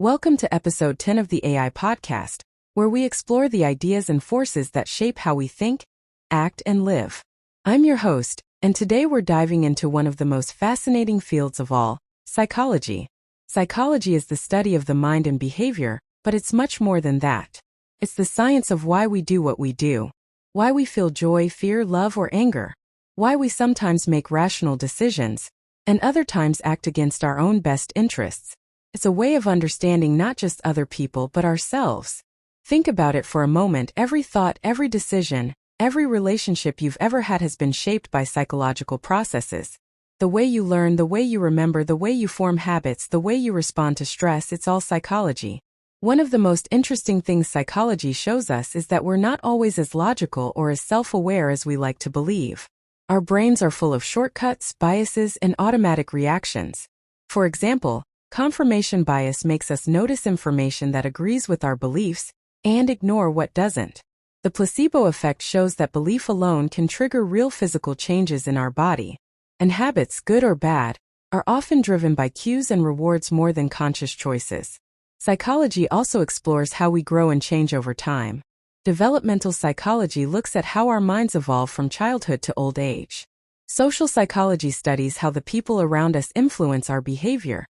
Welcome to episode 10 of the AI podcast, where we explore the ideas and forces that shape how we think, act, and live. I'm your host, and today we're diving into one of the most fascinating fields of all, psychology. Psychology is the study of the mind and behavior, but it's much more than that. It's the science of why we do what we do, why we feel joy, fear, love, or anger, why we sometimes make rational decisions, and other times act against our own best interests. It's a way of understanding not just other people but ourselves. Think about it for a moment. Every thought, every decision, every relationship you've ever had has been shaped by psychological processes. The way you learn, the way you remember, the way you form habits, the way you respond to stress, it's all psychology. One of the most interesting things psychology shows us is that we're not always as logical or as self-aware as we like to believe. Our brains are full of shortcuts, biases, and automatic reactions. For example, confirmation bias makes us notice information that agrees with our beliefs and ignore what doesn't. The placebo effect shows that belief alone can trigger real physical changes in our body. And habits, good or bad, are often driven by cues and rewards more than conscious choices. Psychology also explores how we grow and change over time. Developmental psychology looks at how our minds evolve from childhood to old age. Social psychology studies how the people around us influence our behavior,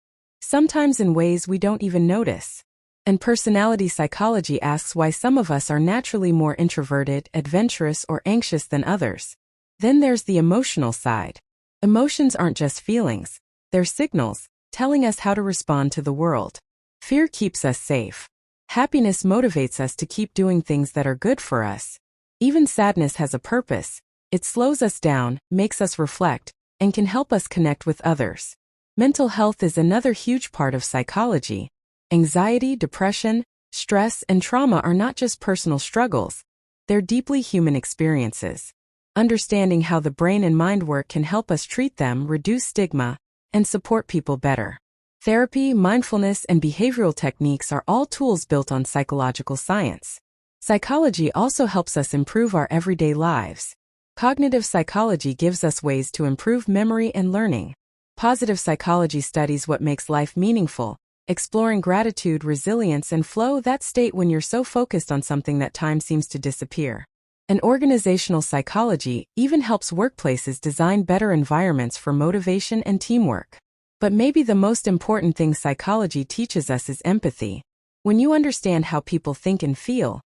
sometimes in ways we don't even notice. And personality psychology asks why some of us are naturally more introverted, adventurous, or anxious than others. Then there's the emotional side. Emotions aren't just feelings, they're signals, telling us how to respond to the world. Fear keeps us safe. Happiness motivates us to keep doing things that are good for us. Even sadness has a purpose. It slows us down, makes us reflect, and can help us connect with others. Mental health is another huge part of psychology. Anxiety, depression, stress, and trauma are not just personal struggles. They're deeply human experiences. Understanding how the brain and mind work can help us treat them, reduce stigma, and support people better. Therapy, mindfulness, and behavioral techniques are all tools built on psychological science. Psychology also helps us improve our everyday lives. Cognitive psychology gives us ways to improve memory and learning. Positive psychology studies what makes life meaningful, exploring gratitude, resilience, and flow, that state when you're so focused on something that time seems to disappear. And organizational psychology even helps workplaces design better environments for motivation and teamwork. But maybe the most important thing psychology teaches us is empathy. When you understand how people think and feel,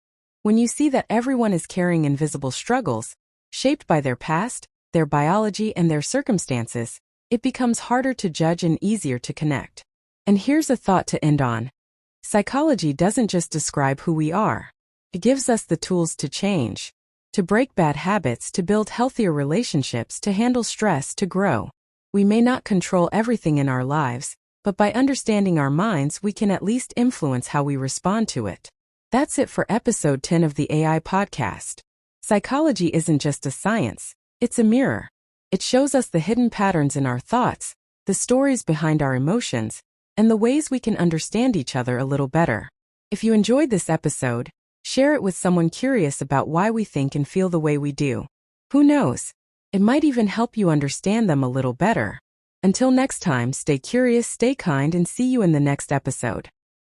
when you see that everyone is carrying invisible struggles, shaped by their past, their biology, and their circumstances, it becomes harder to judge and easier to connect. And here's a thought to end on. Psychology doesn't just describe who we are. It gives us the tools to change, to break bad habits, to build healthier relationships, to handle stress, to grow. We may not control everything in our lives, but by understanding our minds, we can at least influence how we respond to it. That's it for episode 10 of the AI podcast. Psychology isn't just a science, it's a mirror. It shows us the hidden patterns in our thoughts, the stories behind our emotions, and the ways we can understand each other a little better. If you enjoyed this episode, share it with someone curious about why we think and feel the way we do. Who knows? It might even help you understand them a little better. Until next time, stay curious, stay kind, and see you in the next episode.